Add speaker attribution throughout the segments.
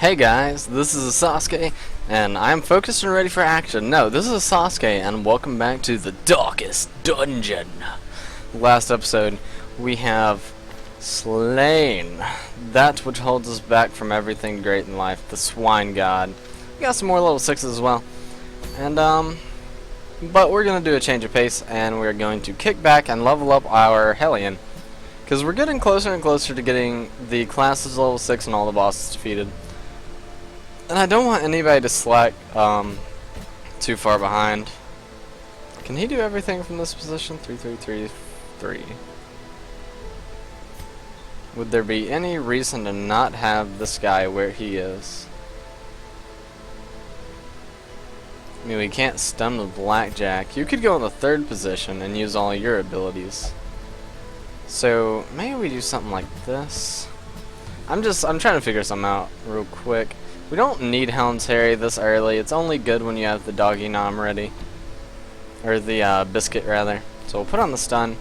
Speaker 1: Hey guys, this is Sasuke, and I'm focused and ready for action. No, this is Sasuke, and welcome back to the Darkest Dungeon. Last episode, we have slain that which holds us back from everything great in life, the Swine God. We got some more level 6s as well. And, but we're going to do a change of pace, and we're going to kick back and level up our Hellion. Because we're getting closer and closer to getting the classes level 6 and all the bosses defeated. And I don't want anybody to slack too far behind. Can he do everything from this position? 3, 3, 3, 3. Would there be any reason to not have this guy where he is? I mean, we can't stun with Blackjack. You could go in the 3rd position and use all your abilities. So maybe we do something like this. I'm trying to figure something out real quick. We don't need Helm's Harry this early. It's only good when you have the Doggy Nom ready. Or the Biscuit, rather. So we'll put on the stun.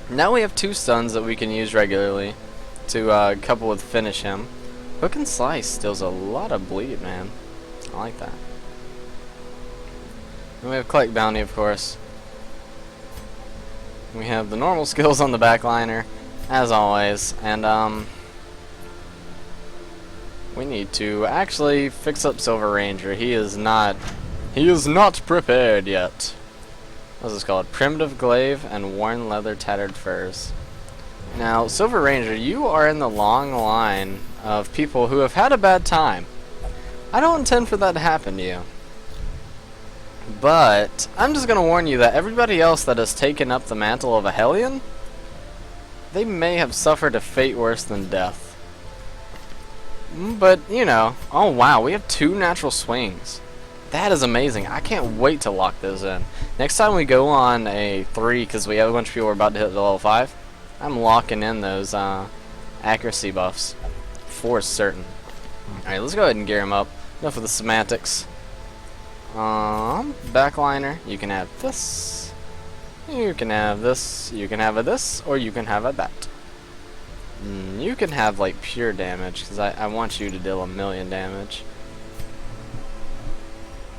Speaker 1: Now we have 2 stuns that we can use regularly to couple with finish him. Hook and Slice deals a lot of bleed, man. I like that. And we have Collect Bounty, of course. We have the normal skills on the backliner, as always. And, we need to actually fix up Silver Ranger. He is not prepared yet. What's this called? Primitive Glaive and Worn Leather Tattered Furs. Now, Silver Ranger, you are in the long line of people who have had a bad time. I don't intend for that to happen to you. But I'm just going to warn you that everybody else that has taken up the mantle of a Hellion, they may have suffered a fate worse than death. But, you know, oh wow, we have 2 natural swings. That is amazing. I can't wait to lock those in. Next time we go on a 3, because we have a bunch of people who are about to hit the level 5, I'm locking in those accuracy buffs for certain. Alright, let's go ahead and gear him up. Enough of the semantics. Backliner, you can have this. You can have this. You can have a this, or you can have a that. You can have like pure damage, because I want you to deal 1,000,000 damage.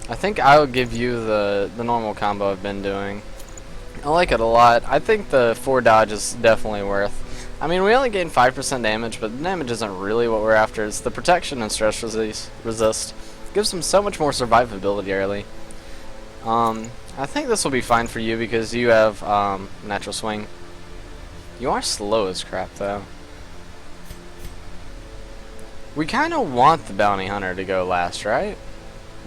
Speaker 1: I think I'll give you the normal combo I've been doing. I like it a lot. I think the 4 dodge is definitely worth. I mean, we only gain 5% damage, but the damage isn't really what we're after. It's the protection and stress resist. Gives them so much more survivability early. I think this will be fine for you because you have natural swing. You are slow as crap, though. We kind of want the Bounty Hunter to go last, right?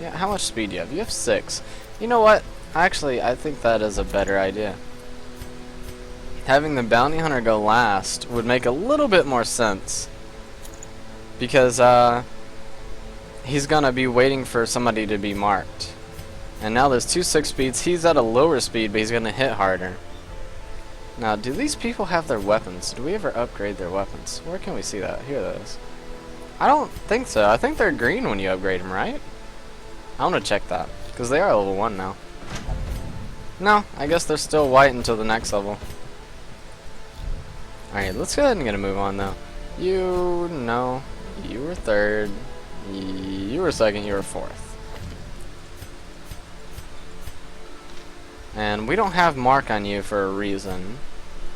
Speaker 1: Yeah, how much speed do you have? You have 6. You know what? Actually, I think that is a better idea. Having the Bounty Hunter go last would make a little bit more sense. Because, he's gonna be waiting for somebody to be marked. And now there's 2 6 speeds. He's at a lower speed, but he's gonna hit harder. Now, do these people have their weapons? Do we ever upgrade their weapons? Where can we see that? Here that is. I don't think so. I think they're green when you upgrade them, right? I want to check that, because they are level 1 now. No, I guess they're still white until the next level. Alright, let's go ahead and get a move on, though. You were 3rd. You were 2nd, you were 4th. And we don't have mark on you for a reason.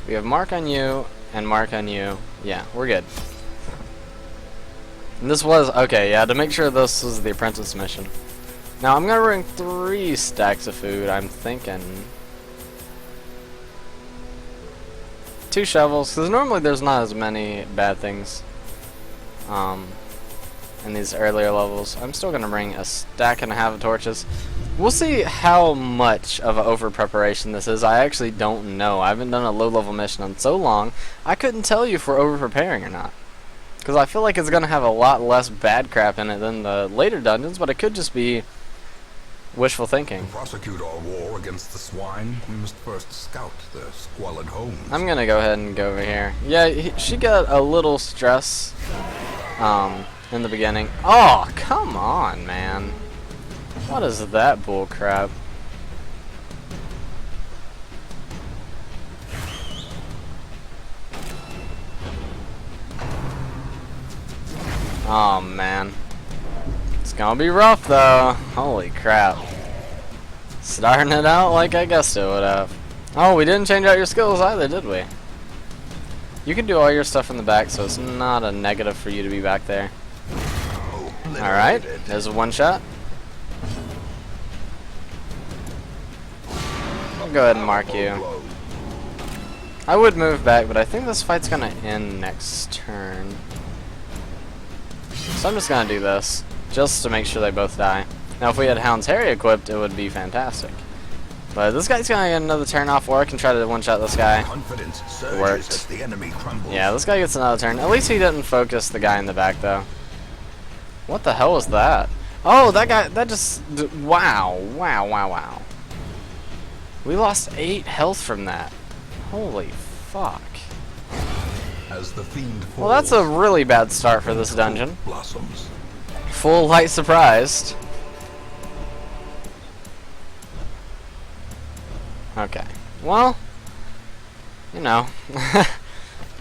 Speaker 1: We have mark on you and mark on you. Yeah, we're good. And this was, okay, yeah, to make sure this was the apprentice mission. Now I'm gonna bring 3 stacks of food, I'm thinking. 2 shovels, because normally there's not as many bad things. In these earlier levels. I'm still gonna bring a stack and a half of torches. We'll see how much of an over preparation this is. I actually don't know. I haven't done a low level mission in so long. I couldn't tell you if we're over preparing or not. Because I feel like it's gonna have a lot less bad crap in it than the later dungeons, but it could just be wishful thinking.
Speaker 2: To prosecute our war against the swine, we must first scout their squalid homes.
Speaker 1: I'm gonna go ahead and go over here. Yeah, she got a little stress in the beginning. Oh, come on, man. What is that bull crap? Oh, man. It's gonna be rough though. Holy crap. Starting it out like I guessed it would have. Oh, we didn't change out your skills either, did we? You can do all your stuff in the back, so it's not a negative for you to be back there. Alright, there's a one shot. I'll go ahead and mark you. I would move back, but I think this fight's gonna end next turn. So I'm just gonna do this, just to make sure they both die. Now if we had Hound's Harry equipped, it would be fantastic. But this guy's gonna get another turn off, or I can try to one-shot this guy. It worked. Yeah, this guy gets another turn. At least he didn't focus the guy in the back, though. What the hell was that? Oh, that guy, that just... Wow, wow, wow, wow. We lost 8 health from that. Holy fuck.
Speaker 2: As the fiend falls,
Speaker 1: Well, that's a really bad start for this dungeon.
Speaker 2: blossoms.
Speaker 1: Full light surprised. Okay. Well, you know.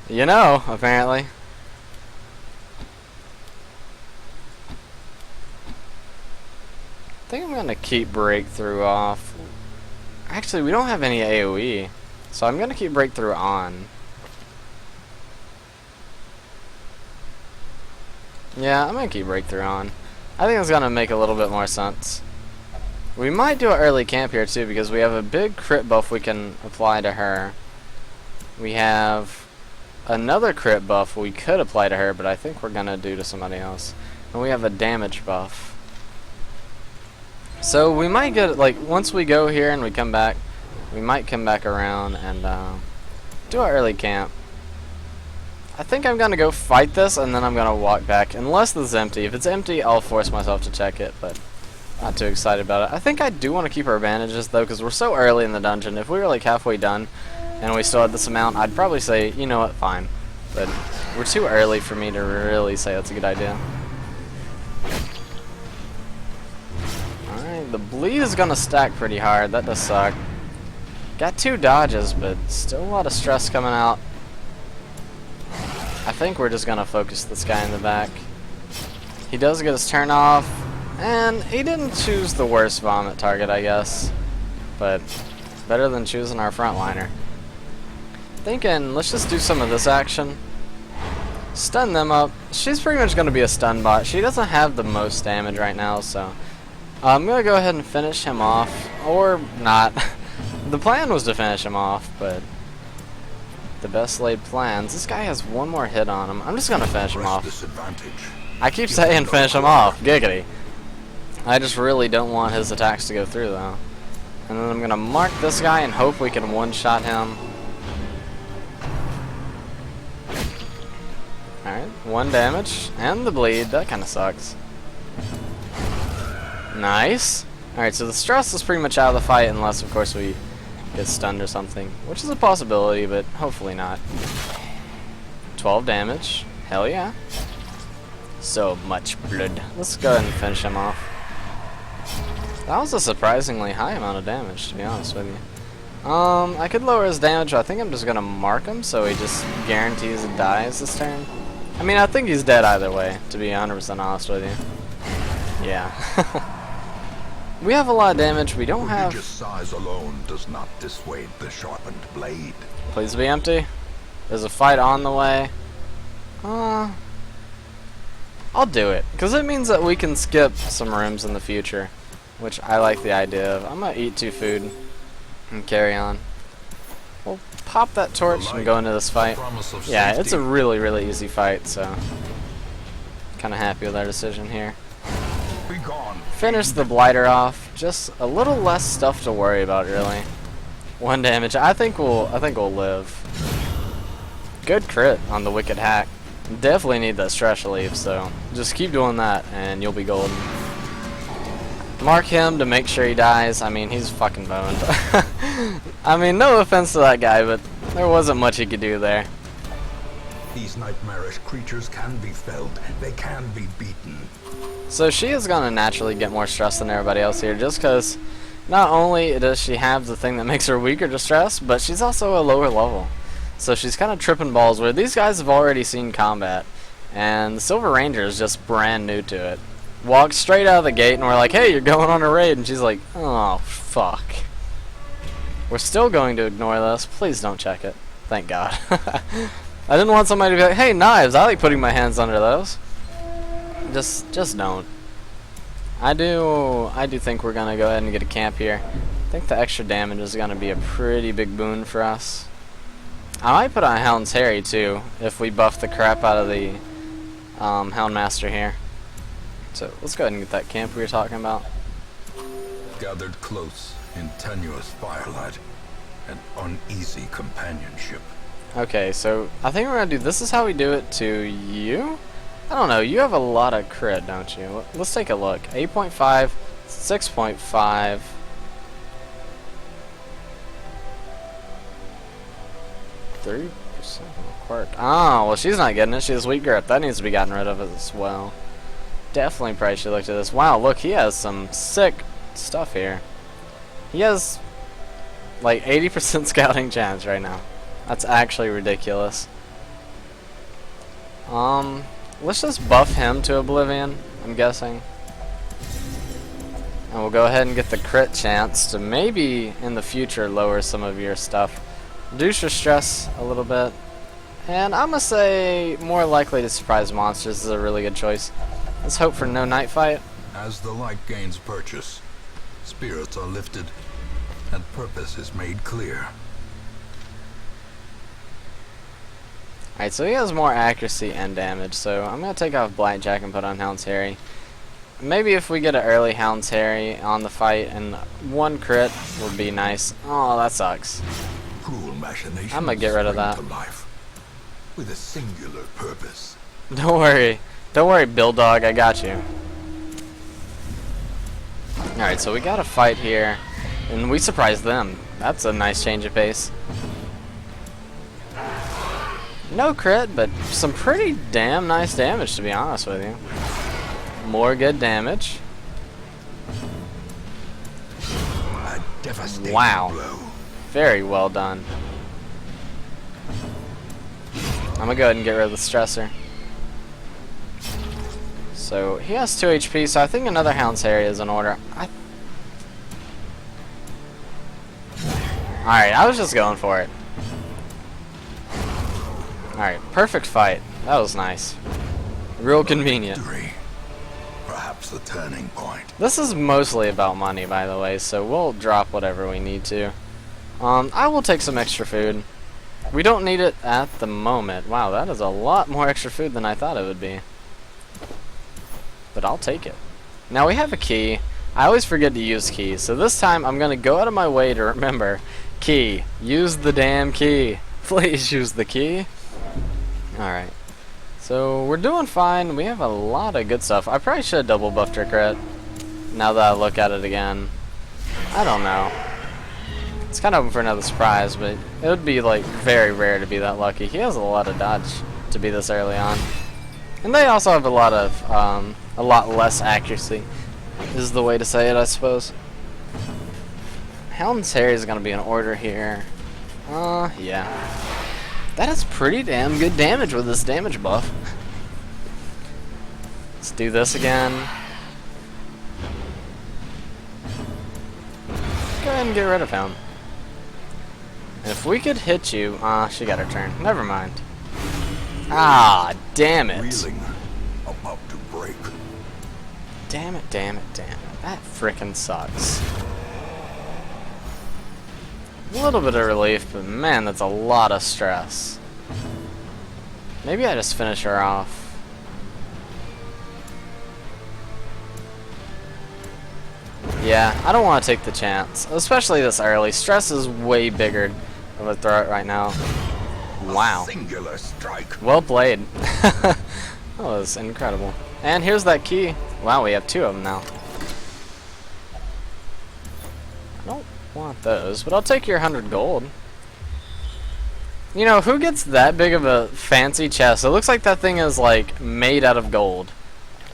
Speaker 1: You know, apparently. I think I'm gonna keep Breakthrough off. Actually, we don't have any AoE, so I'm gonna keep Breakthrough on. Yeah, I'm gonna keep Breakthrough on. I think it's gonna make a little bit more sense. We might do an early camp here too, because we have a big crit buff we can apply to her. We have another crit buff we could apply to her, but I think we're gonna do to somebody else. And we have a damage buff. So we might get, like, once we go here and we come back, we might come back around and do our early camp. I think I'm gonna go fight this and then I'm gonna walk back, unless this is empty. If it's empty, I'll force myself to check it, but not too excited about it. I think I do want to keep our bandages though, because we're so early in the dungeon. If we were like halfway done and we still had this amount, I'd probably say, you know what, fine. But we're too early for me to really say that's a good idea. Alright, the bleed is gonna stack pretty hard. That does suck. Got 2 dodges, but still a lot of stress coming out. I think we're just gonna focus this guy in the back. He does get his turn off, and he didn't choose the worst vomit target, I guess. But better than choosing our frontliner. Thinking, let's just do some of this action. Stun them up. She's pretty much gonna be a stun bot. She doesn't have the most damage right now, so I'm gonna go ahead and finish him off, or not. The plan was to finish him off, but the best laid plans. This guy has 1 more hit on him. I'm just gonna finish him off. I keep saying finish him off. Giggity. I just really don't want his attacks to go through, though. And then I'm gonna mark this guy and hope we can one-shot him. Alright, 1 damage. And the bleed. That kinda sucks. Nice. Alright, so the stress is pretty much out of the fight, unless, of course, we get stunned or something. Which is a possibility, but hopefully not. 12 damage. Hell yeah. So much blood. Let's go ahead and finish him off. That was a surprisingly high amount of damage, to be honest with you. I could lower his damage, but I think I'm just gonna mark him so he just guarantees he dies this turn. I mean, I think he's dead either way, to be 100% honest with you. Yeah. We have a lot of damage. We don't have...
Speaker 2: Prodigious size alone does not dissuade the sharpened blade.
Speaker 1: Please be empty. There's a fight on the way. I'll do it, because it means that we can skip some rooms in the future, which I like the idea of. I'm gonna eat 2 food and carry on. We'll pop that torch and go into this fight. Yeah, it's a really, really easy fight, so kind of happy with our decision here. Finish the blighter off. Just a little less stuff to worry about, really. 1 damage. I think we'll live. Good crit on the Wicked Hack. Definitely need that stress relief, so just keep doing that and you'll be golden. Mark him to make sure he dies. I mean, he's fucking boned. I mean, no offense to that guy, but there wasn't much he could do there.
Speaker 2: These nightmarish creatures can be felled. They can be beaten.
Speaker 1: So she is gonna naturally get more stress than everybody else here, just because not only does she have the thing that makes her weaker to stress, but she's also a lower level. So she's kind of tripping balls, where these guys have already seen combat, and the Silver Ranger is just brand new to it. Walked straight out of the gate, and we're like, hey, you're going on a raid. And she's like, oh, fuck. We're still going to ignore this. Please don't check it. Thank God. I didn't want somebody to be like, hey, knives, I like putting my hands under those. Just don't. I do think we're going to go ahead and get a camp here. I think the extra damage is going to be a pretty big boon for us. I might put on Hound's Harry too, if we buff the crap out of the Houndmaster here. So let's go ahead and get that camp we were talking about.
Speaker 2: Gathered close in tenuous firelight and uneasy companionship.
Speaker 1: Okay, so I think we're going to do, this is how we do it to you? I don't know, you have a lot of crit, don't you? Let's take a look. 8.5, 6.5. 30% quirk. Oh, well, she's not getting it. She has weak grip. That needs to be gotten rid of as well. Definitely probably should look at this. Wow, look, he has some sick stuff here. He has like 80% scouting chance right now. That's actually ridiculous. Let's just buff him to Oblivion, I'm guessing. And we'll go ahead and get the crit chance to maybe in the future lower some of your stuff. Reduce your stress a little bit. And I'm going to say more likely to surprise monsters is a really good choice. Let's hope for no night fight.
Speaker 2: As the light gains purchase, spirits are lifted, and purpose is made clear.
Speaker 1: Alright, so he has more accuracy and damage, so I'm going to take off Blackjack and put on Hound's Harry. Maybe if we get an early Hound's Harry on the fight and one crit would be nice. Oh, that sucks.
Speaker 2: Cruel machinations
Speaker 1: I'm going to get rid of that.
Speaker 2: spring to life with a singular purpose.
Speaker 1: Don't worry. Don't worry, Bill Dog, I got you. Alright, so we got a fight here, and we surprised them. That's a nice change of pace. No crit, but some pretty damn nice damage, to be honest with you. More good damage.
Speaker 2: A devastating
Speaker 1: Wow.
Speaker 2: blow.
Speaker 1: Very well done. I'm gonna go ahead and get rid of the stressor. So he has 2 HP, so I think another Hound's Harry is in order. Alright, I was just going for it. Alright, perfect fight. That was nice. Real convenient.
Speaker 2: Victory. Perhaps the turning point.
Speaker 1: This is mostly about money, by the way, so we'll drop whatever we need to. I will take some extra food. We don't need it at the moment. Wow, that is a lot more extra food than I thought it would be. But I'll take it. Now we have a key. I always forget to use keys, so this time I'm going to go out of my way to remember. Key. Use the damn key. Please use the key. Alright. So we're doing fine. We have a lot of good stuff. I probably should have double buffed her crit. Now that I look at it again. I don't know. It's kind of open for another surprise, but it would be like very rare to be that lucky. He has a lot of dodge to be this early on. And they also have a lot less accuracy, is the way to say it, I suppose. Hound's Harry is going to be in order here. Yeah. That is pretty damn good damage with this damage buff. Let's do this again. Go ahead and get rid of him. And if we could hit you... she got her turn. Never mind. Ah, damn it.
Speaker 2: Reeling, about to break.
Speaker 1: Damn it, damn it, damn it. That frickin' sucks. A little bit of relief, but man, that's a lot of stress. Maybe I just finish her off. Yeah, I don't want to take the chance, especially this early. Stress is way bigger of a threat right now. Wow.
Speaker 2: A singular strike.
Speaker 1: Well played. That was incredible. And here's that key. Wow, we have 2 of them now. I don't want those, but I'll take your 100 gold. You know, who gets that big of a fancy chest? It looks like that thing is like made out of gold.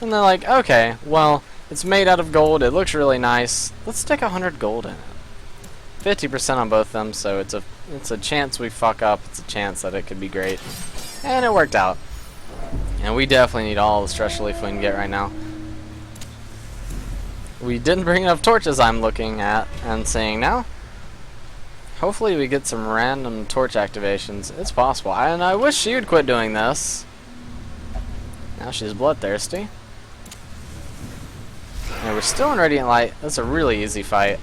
Speaker 1: And they're like, okay, well, it's made out of gold. It looks really nice. Let's stick 100 gold in it. 50% on both of them, so it's a chance we fuck up. It's a chance that it could be great. And it worked out. And we definitely need all the stress relief we can get right now. We didn't bring enough torches, I'm looking at and seeing now. Hopefully we get some random torch activations. It's possible. And I wish she would quit doing this. Now she's bloodthirsty. And we're still in Radiant Light. That's a really easy fight.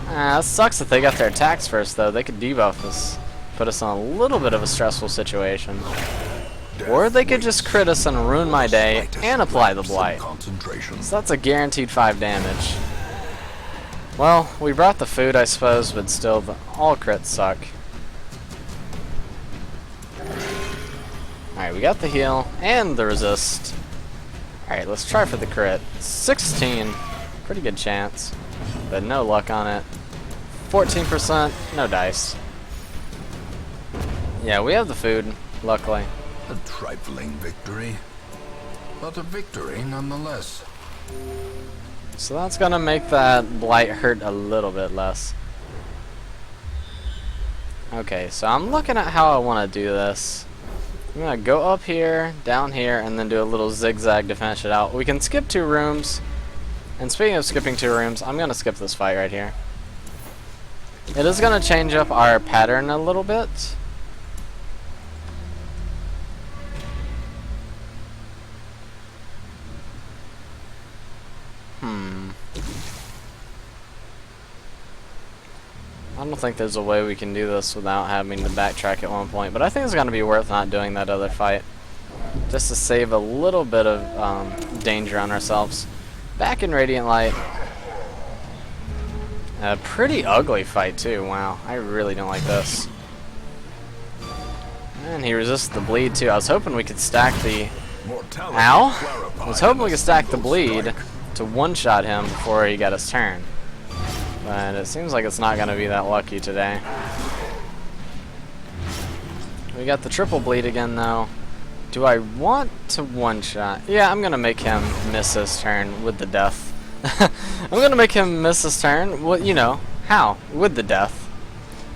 Speaker 1: It sucks that they got their attacks first, though. They could debuff us. Put us in a little bit of a stressful situation. Or they could just crit us and ruin my day and apply the blight. So that's a guaranteed 5 damage. Well, we brought the food, I suppose, but still, all crits suck. Alright, we got the heal and the resist. Alright, let's try for the crit. 16, pretty good chance, but no luck on it. 14%, no dice. Yeah, we have the food, luckily.
Speaker 2: A trifling victory, but a victory nonetheless.
Speaker 1: So that's gonna make that blight hurt a little bit less. Okay, so I'm looking at how I want to do this. I'm gonna go up here, down here, and then do a little zigzag to finish it out. We can skip 2 rooms. And speaking of skipping 2 rooms, I'm gonna skip this fight right here. It is gonna change up our pattern a little bit. I don't think there's a way we can do this without having to backtrack at one point, but I think it's going to be worth not doing that other fight. Just to save a little bit of danger on ourselves. Back in Radiant Light. A pretty ugly fight too, wow. I really don't like this. And he resists the bleed too. I was hoping we could stack the... Ow! I was hoping we could stack the bleed to one-shot him before he got his turn. But it seems like it's not going to be that lucky today. We got the triple bleed again, though. Do I want to one-shot? Yeah, I'm going to make him miss his turn with the death. I'm going to make him miss his turn. Well, you know, how? With the death.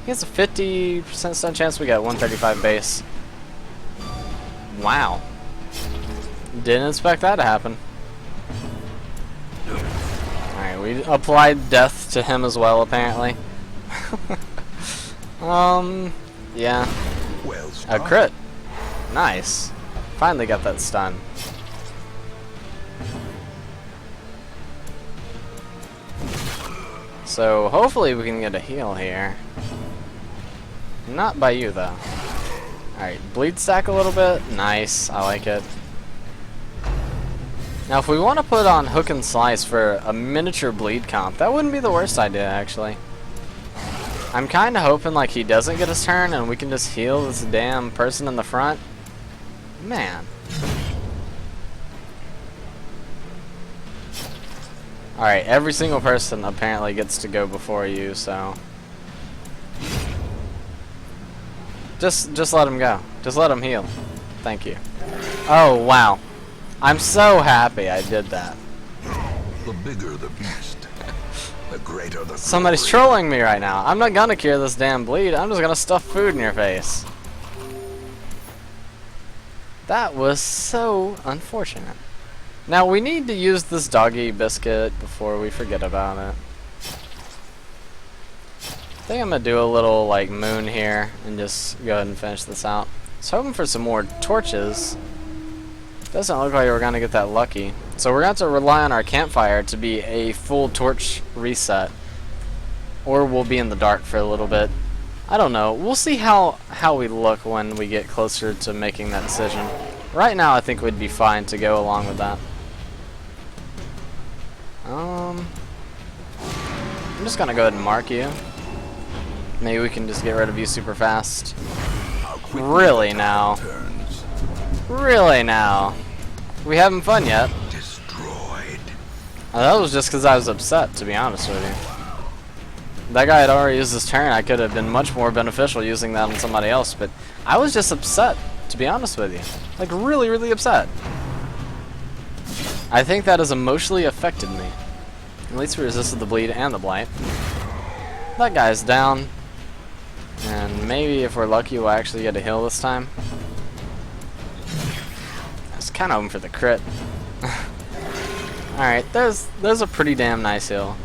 Speaker 1: He has a 50% stun chance. We got 135 base. Wow. Didn't expect that to happen. We applied death to him as well, apparently. Yeah. A crit. Nice. Finally got that stun. So, hopefully we can get a heal here. Not by you, though. Alright, bleed stack a little bit. Nice. I like it. Now, if we want to put on Hook and Slice for a miniature bleed comp, that wouldn't be the worst idea, actually. I'm kind of hoping, like, he doesn't get his turn and we can just heal this damn person in the front. Man. Alright, every single person apparently gets to go before you, so... Just let him go. Just let him heal. Thank you. Oh, wow. I'm so happy I did that.
Speaker 2: The bigger the beast, the greater the
Speaker 1: Somebody's trolling me right now. I'm not gonna cure this damn bleed. I'm just gonna stuff food in your face. That was so unfortunate. Now we need to use this doggy biscuit before we forget about it. I think I'm gonna do a little like moon here and just go ahead and finish this out. I was hoping for some more torches. Doesn't look like we're gonna get that lucky. So we're gonna have to rely on our campfire to be a full torch reset. Or we'll be in the dark for a little bit. I don't know. We'll see how we look when we get closer to making that decision. Right now I think we'd be fine to go along with that. I'm just gonna go ahead and mark you. Maybe we can just get rid of you super fast. Really now? Really now? We having fun yet?
Speaker 2: Destroyed.
Speaker 1: That was just because I was upset, to be honest with you. That guy had already used his turn. I could have been much more beneficial using that on somebody else, but I was just upset, to be honest with you. Like, really, really upset. I think that has emotionally affected me. At least we resisted the bleed and the blight. That guy's down. And maybe if we're lucky, we'll actually get a heal this time. I was kind of hoping for the crit. Alright, there's a pretty damn nice hill.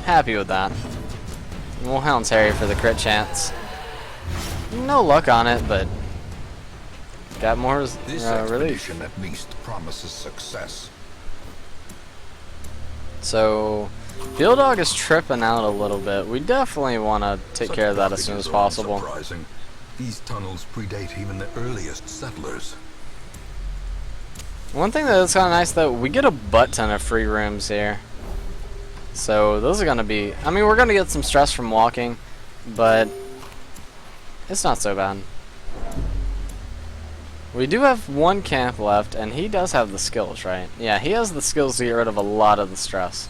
Speaker 1: Happy with that. We'll Hound's Harry for the crit chance. No luck on it, but got more
Speaker 2: This
Speaker 1: relief.
Speaker 2: expedition at least promises success.
Speaker 1: So, Field Dog is tripping out a little bit. We definitely want to take care of that as soon as possible.
Speaker 2: Surprising. These tunnels predate even the earliest settlers.
Speaker 1: One thing that's kind of nice though, we get a butt ton of free rooms here. So those are going to be, I mean, we're going to get some stress from walking, but it's not so bad. We do have one camp left, and he does have the skills, right? Yeah, he has the skills to get rid of a lot of the stress.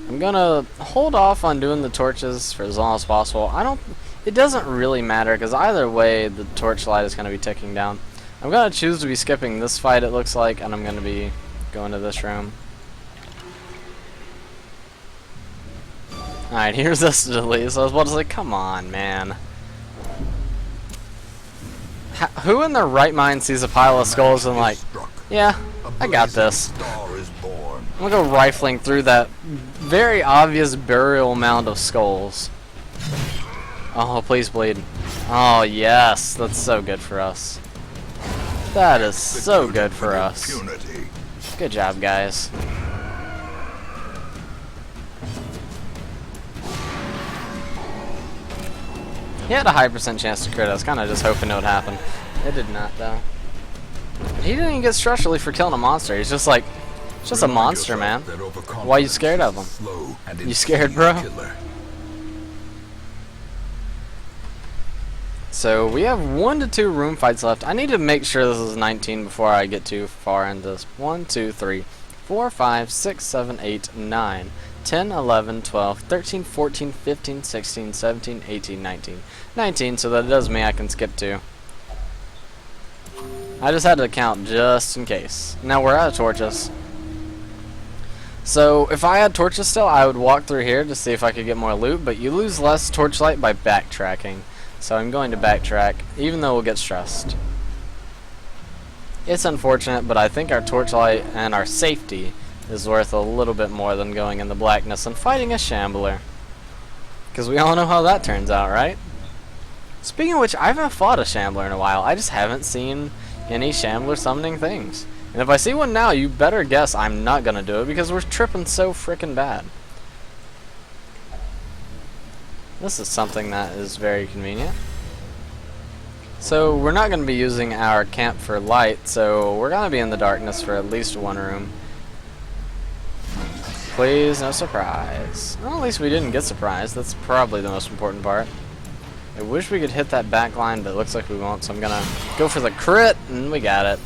Speaker 1: I'm going to hold off on doing the torches for as long as possible. It doesn't really matter, because either way, the torchlight is going to be ticking down. I'm going to choose to be skipping this fight, it looks like, and I'm going to be going to this room. Alright, here's this delete, so I was about to say, come on, man. Who in their right mind sees a pile of skulls and like, yeah, I got this. I'm gonna go rifling through that very obvious burial mound of skulls. Oh, please bleed. Oh, yes, that's so good for us. That is so good for us. Good job, guys. He had a high % chance to crit. I was kind of just hoping it would happen. It did not, though. He didn't even get stress relief for killing a monster. He's just like, it's just a monster, man. Why are you scared of him? You scared, bro? So we have 1 to 2 room fights left. I need to make sure this is 19 before I get too far into this. 1, 2, 3, 4, 5, 6, 7, 8, 9, 10, 11, 12, 13, 14, 15, 16, 17, 18, 19. 19, so that it does mean I can skip 2. I just had to count just in case. Now we're out of torches. So if I had torches still, I would walk through here to see if I could get more loot, but you lose less torchlight by backtracking. So I'm going to backtrack, even though we'll get stressed. It's unfortunate, but I think our torchlight and our safety is worth a little bit more than going in the blackness and fighting a shambler. Because we all know how that turns out, right? Speaking of which, I haven't fought a shambler in a while. I just haven't seen any shambler summoning things. And if I see one now, you better guess I'm not going to do it because we're tripping so frickin' bad. This is something that is very convenient. So we're not going to be using our camp for light, so we're going to be in the darkness for at least 1 room. Please, no surprise. Well, at least we didn't get surprised. That's probably the most important part. I wish we could hit that back line, but it looks like we won't, so I'm going to go for the crit, and we got it.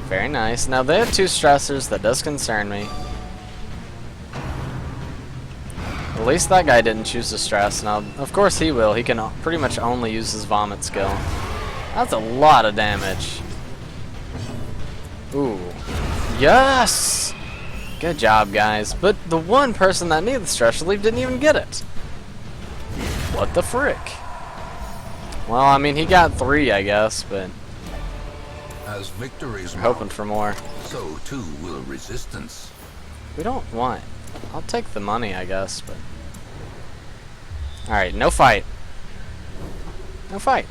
Speaker 1: Very nice. Now, they have 2 stressors. That does concern me. At least that guy didn't choose to stress. Now, of course he will. He can pretty much only use his vomit skill. That's a lot of damage. Ooh. Yes! Good job, guys. But the one person that needed the stress relief didn't even get it. What the frick? Well, I mean, he got 3, I guess, but
Speaker 2: as victories
Speaker 1: I'm hoping for more.
Speaker 2: So too will resistance.
Speaker 1: We don't want. I'll take the money, I guess, but alright, no fight. No fight.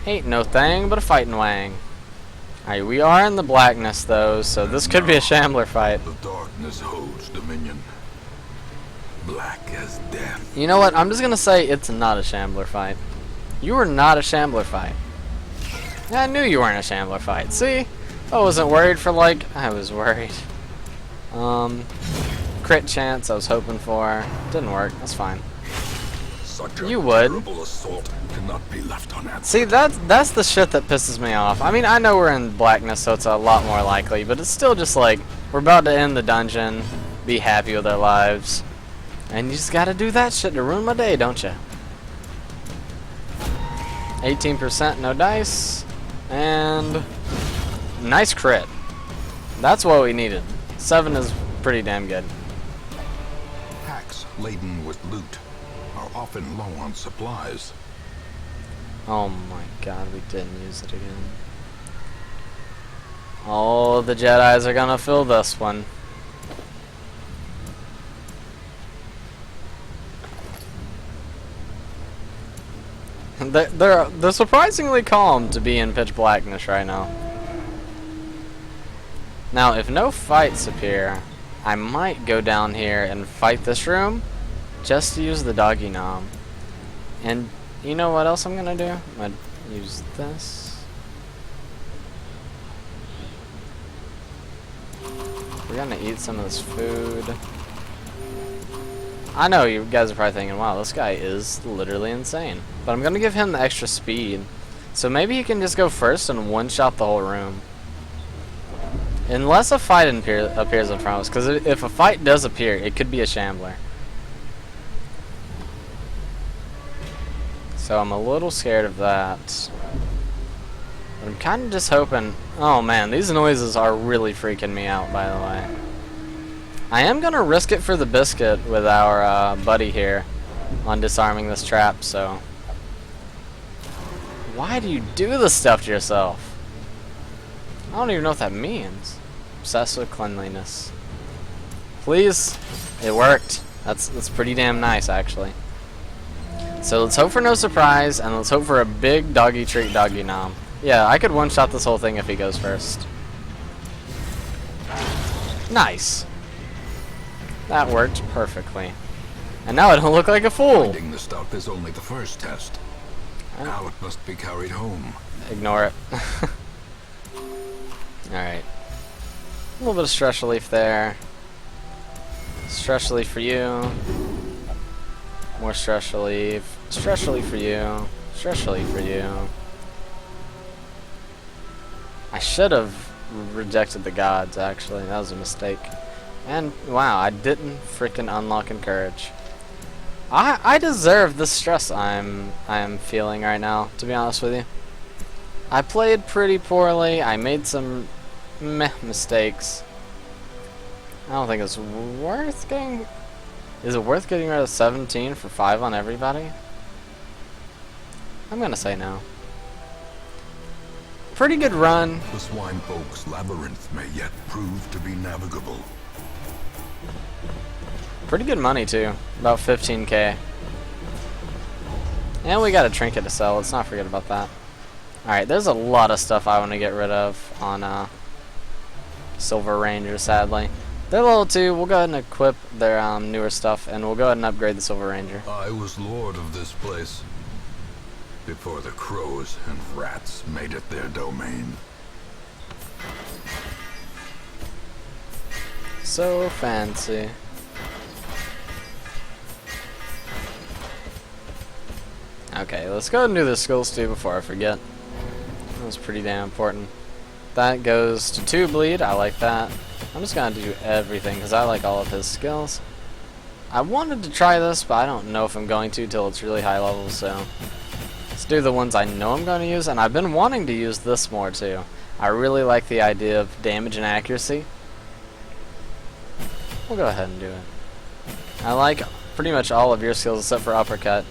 Speaker 1: Ain't no thing but a fighting wang. Alright, we are in the blackness though, so this could be a shambler fight.
Speaker 2: The darkness holds dominion. Black as death.
Speaker 1: You know what? I'm just gonna say it's not a shambler fight. You were not a shambler fight. Yeah, I knew you weren't a shambler fight. See? I wasn't worried for like I was worried. Crit chance I was hoping for. Didn't work. That's fine.
Speaker 2: Such a
Speaker 1: you would.
Speaker 2: terrible assault cannot be left unanswered.
Speaker 1: See, that's the shit that pisses me off. I mean, I know we're in blackness, so it's a lot more likely, but it's still just like we're about to end the dungeon, be happy with our lives, and you just gotta do that shit to ruin my day, don't you? 18%, no dice, and nice crit. That's what we needed. 7 is pretty damn good.
Speaker 2: Packs laden with loot are often low on supplies.
Speaker 1: Oh my god, we didn't use it again. Oh, the Jedis are gonna fill this one. They're surprisingly calm to be in pitch blackness right now. Now, if no fights appear, I might go down here and fight this room just to use the doggy nom. And you know what else I'm gonna do? I'm gonna use this. We're gonna eat some of this food. I know you guys are probably thinking, wow, this guy is literally insane. But I'm gonna give him the extra speed. So maybe he can just go first and one-shot the whole room. Unless a fight appears in front of us. Because if a fight does appear, it could be a shambler. So I'm a little scared of that. But I'm kind of just hoping... Oh man, these noises are really freaking me out, by the way. I am going to risk it for the biscuit with our buddy here on disarming this trap, so... Why do you do this stuff to yourself? I don't even know what that means. Obsessed with cleanliness. Please? It worked. That's pretty damn nice, actually. So let's hope for no surprise, and let's hope for a big doggy treat doggy nom. Yeah, I could one-shot this whole thing if he goes first. Nice. That worked perfectly. And now I don't look like a fool.
Speaker 2: Finding the stuff is only the first test. Now it must be carried home.
Speaker 1: Ignore it. Alright. A little bit of stress relief there. Stress relief for you. More stress relief. Stress relief for you. Stress relief for you. I should have rejected the gods, actually. That was a mistake. And, wow, I didn't freaking unlock Encourage. I deserve the stress I'm feeling right now, to be honest with you. I played pretty poorly. I made some mistakes. I don't think it's worth getting... Is it worth getting rid of 17 for 5 on everybody? I'm gonna say no. Pretty good run.
Speaker 2: The swine folk's labyrinth may yet prove to be navigable.
Speaker 1: Pretty good money too, about 15k. And we got a trinket to sell, let's not forget about that. Alright, there's a lot of stuff I want to get rid of on Silver Ranger, sadly. They're level 2, we'll go ahead and equip their newer stuff, and we'll go ahead and upgrade the Silver Ranger.
Speaker 2: I was lord of this place before the crows and rats made it their domain.
Speaker 1: So fancy. Okay, let's go ahead and do the skills too before I forget. That was pretty damn important. That goes to 2 bleed, I like that. I'm just gonna do everything because I like all of his skills. I wanted to try this, but I don't know if I'm going to till it's really high level, so let's do the ones I know I'm going to use, and I've been wanting to use this more too. I really like the idea of damage and accuracy. We'll go ahead and do it. I like pretty much all of your skills except for uppercut.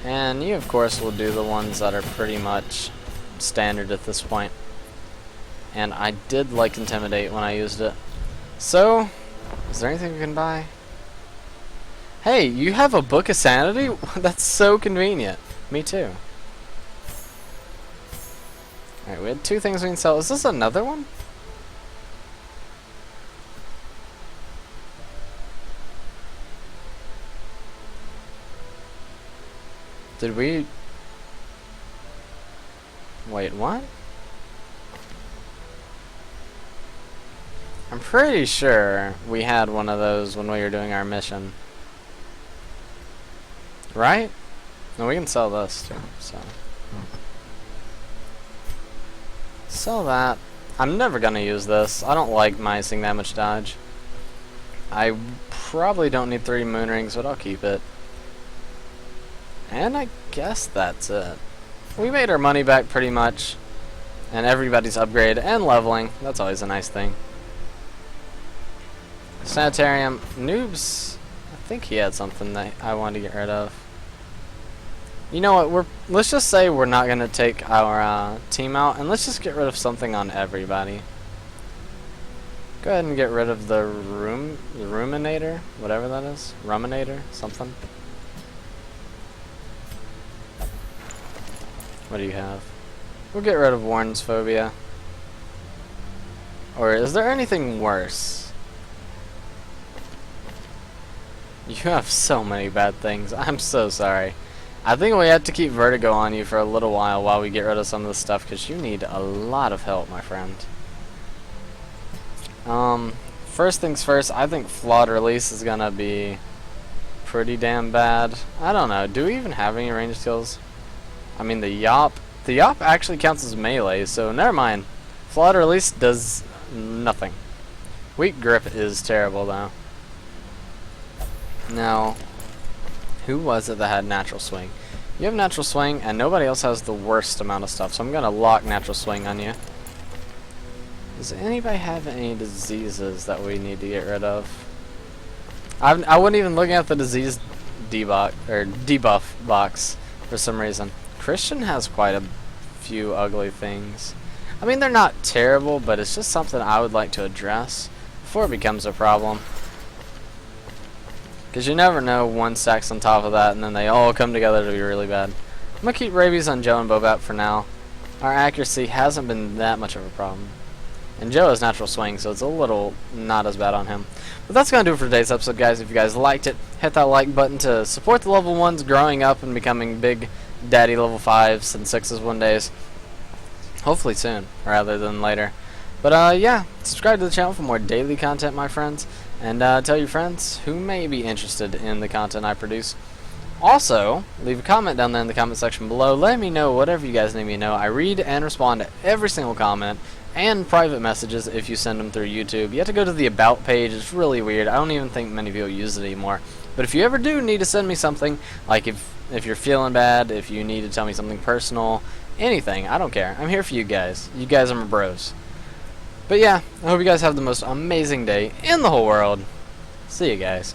Speaker 1: And you, of course, will do the ones that are pretty much standard at this point. And I did like Intimidate when I used it. So, is there anything we can buy? Hey, you have a Book of Sanity? That's so convenient. Me too. Alright, we had 2 things we can sell. Is this another one? Did we... Wait, what? I'm pretty sure we had one of those when we were doing our mission. Right? No, we can sell this too, so... Sell that. I'm never gonna use this. I don't like minusing that much dodge. I probably don't need 3 moon rings, but I'll keep it. And I guess that's it. We made our money back pretty much. And everybody's upgraded and leveling. That's always a nice thing. Sanitarium. Noobs. I think he had something that I wanted to get rid of. You know what? Let's just say we're not gonna take our team out, and let's just get rid of something on everybody. Go ahead and get rid of the ruminator, whatever that is, ruminator, something. What do you have? We'll get rid of Warren's phobia. Or is there anything worse? You have so many bad things. I'm so sorry. I think we have to keep Vertigo on you for a little while we get rid of some of the stuff, because you need a lot of help, my friend. First things first, I think Flawed Release is gonna be pretty damn bad. I don't know, do we even have any range skills? I mean, the Yop actually counts as melee, so never mind. Flawed Release does nothing. Weak Grip is terrible, though. Now, who was it that had Natural Swing? You have Natural Swing, and nobody else has the worst amount of stuff, so I'm gonna lock Natural Swing on you. Does anybody have any diseases that we need to get rid of? I wasn't even looking at the disease debuff box for some reason. Christian has quite a few ugly things. I mean, they're not terrible, but it's just something I would like to address before it becomes a problem. Because you never know, one stacks on top of that, and then they all come together to be really bad. I'm going to keep Rabies on Joe and Bobat for now. Our accuracy hasn't been that much of a problem. And Joe has Natural Swing, so it's a little not as bad on him. But that's going to do it for today's episode, guys. If you guys liked it, hit that like button to support the level 1s growing up and becoming big daddy level 5s and 6s one days. Hopefully soon, rather than later. But yeah, subscribe to the channel for more daily content, my friends. And tell your friends who may be interested in the content I produce. Also, leave a comment down there in the comment section below. Let me know whatever you guys need me to know. I read and respond to every single comment, and private messages if you send them through YouTube. You have to go to the About page. It's really weird. I don't even think many people use it anymore. But if you ever do need to send me something, like if you're feeling bad, if you need to tell me something personal, anything, I don't care. I'm here for you guys. You guys are my bros. But yeah, I hope you guys have the most amazing day in the whole world. See you guys.